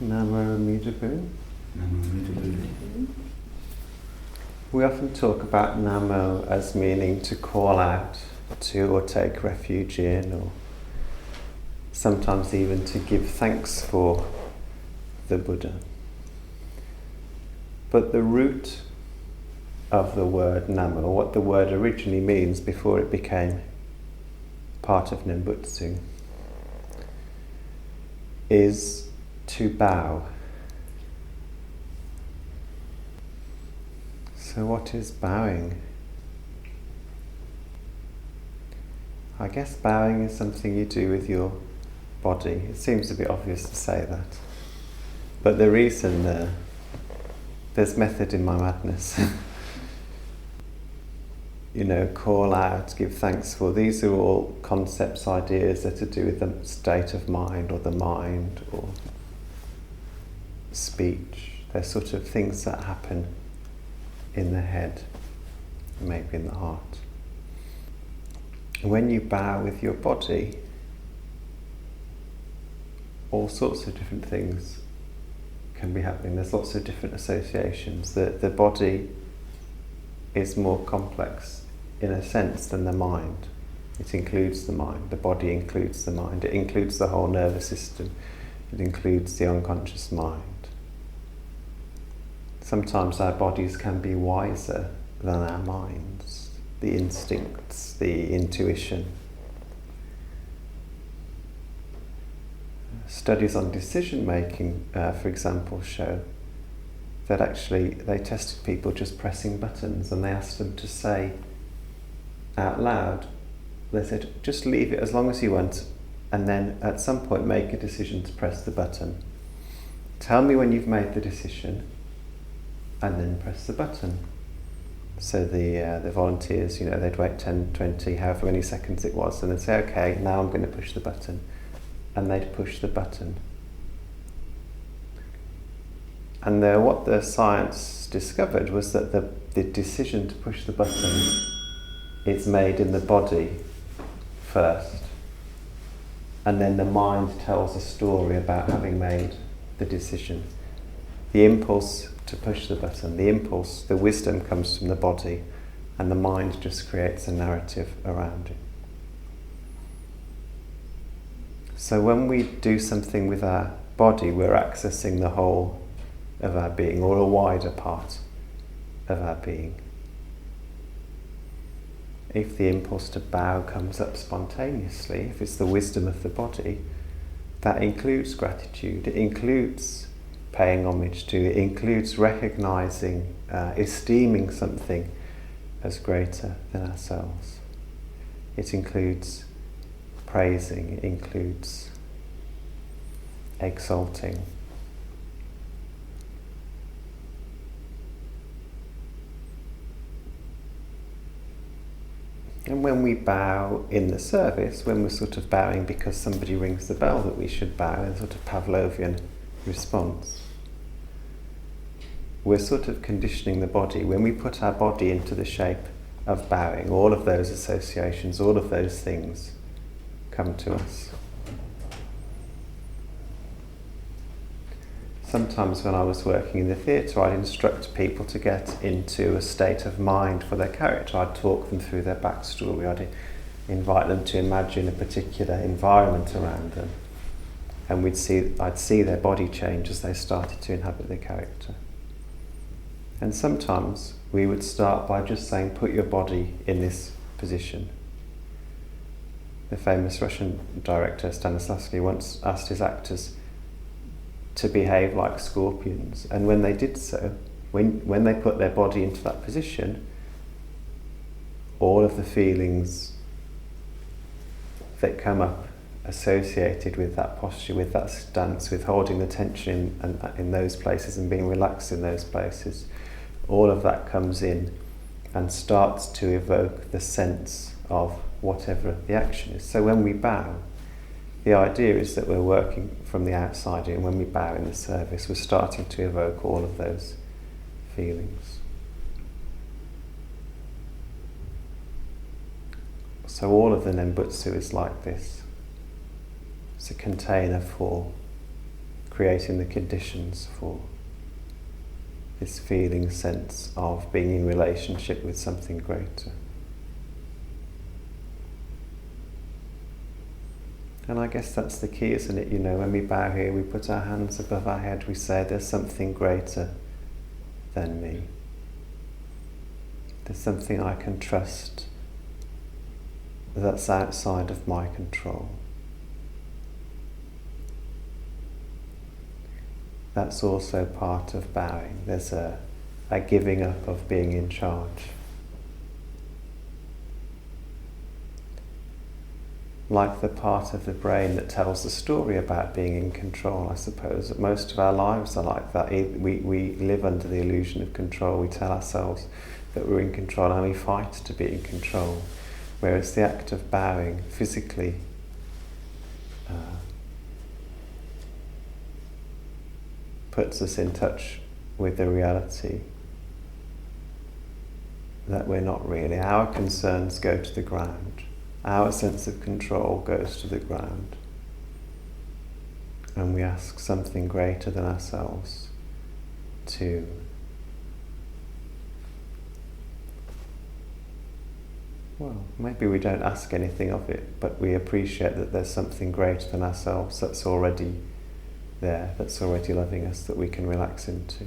Namo Amida Bu. Namo Amida Bu. We often talk about Namo as meaning to call out to or take refuge in, or sometimes even to give thanks for the Buddha. But the root of the word Namo, what the word originally means before it became part of Nembutsu, is to bow. So what is bowing? I guess bowing is something you do with your body. It seems a bit obvious to say that. But the reason, there's method in my madness. Call out, give thanks for. These are all concepts, ideas that are to do with the state of mind, or the mind, or speech. They're sort of things that happen in the head, maybe in the heart. When you bow with your body, all sorts of different things can be happening. There's lots of different associations. The body is more complex in a sense than the mind. It includes the mind. The body includes the mind. It includes the whole nervous system. It includes the unconscious mind. Sometimes our bodies can be wiser than our minds. The instincts, the intuition. Studies on decision making, for example, show that actually they tested people just pressing buttons, and they asked them to say out loud, they said, just leave it as long as you want, and then at some point make a decision to press the button. Tell me when you've made the decision, and then press the button. So the volunteers, they'd wait 10, 20, however many seconds it was, and they'd say, okay, now I'm going to push the button. And they'd push the button. And what the science discovered was that the decision to push the button is made in the body first. And then the mind tells a story about having made the decision. The impulse to push the button, the wisdom comes from the body, and the mind just creates a narrative around it. So when we do something with our body, we're accessing the whole of our being, or a wider part of our being. If the impulse to bow comes up spontaneously, if it's the wisdom of the body, that includes gratitude, it includes paying homage to, it includes recognizing, esteeming something as greater than ourselves. It includes praising, it includes exalting. And when we bow in the service, when we're sort of bowing because somebody rings the bell that we should bow, in a sort of Pavlovian response, we're sort of conditioning the body. When we put our body into the shape of bowing, all of those associations, all of those things come to us. Sometimes when I was working in the theatre, I'd instruct people to get into a state of mind for their character. I'd talk them through their backstory. I'd invite them to imagine a particular environment around them. And I'd see their body change as they started to inhabit their character. And sometimes we would start by just saying, put your body in this position. The famous Russian director Stanislavski once asked his actors to behave like scorpions, and when they did so, when they put their body into that position, all of the feelings that come up associated with that posture, with that stance, with holding the tension in those places and being relaxed in those places, all of that comes in and starts to evoke the sense of whatever the action is. So when we bow, the idea is that we're working from the outside in. When we bow in the service, we're starting to evoke all of those feelings. So all of the Nembutsu is like this. It's a container for creating the conditions for this feeling sense of being in relationship with something greater. And I guess that's the key, isn't it? You know, when we bow here, we put our hands above our head, we say there's something greater than me. There's something I can trust that's outside of my control. That's also part of bowing. There's a giving up of being in charge. Like the part of the brain that tells the story about being in control, I suppose. That most of our lives are like that. We live under the illusion of control. We tell ourselves that we're in control and we fight to be in control. Whereas the act of bowing physically puts us in touch with the reality that we're not really. Our concerns go to the ground. Our sense of control goes to the ground. And we ask something greater than ourselves to well, maybe we don't ask anything of it, but we appreciate that there's something greater than ourselves that's already there, that's already loving us, that we can relax into.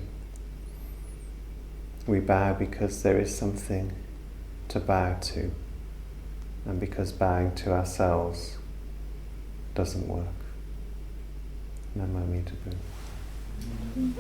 We bow because there is something to bow to, and because bowing to ourselves doesn't work. Namo Amida Bu.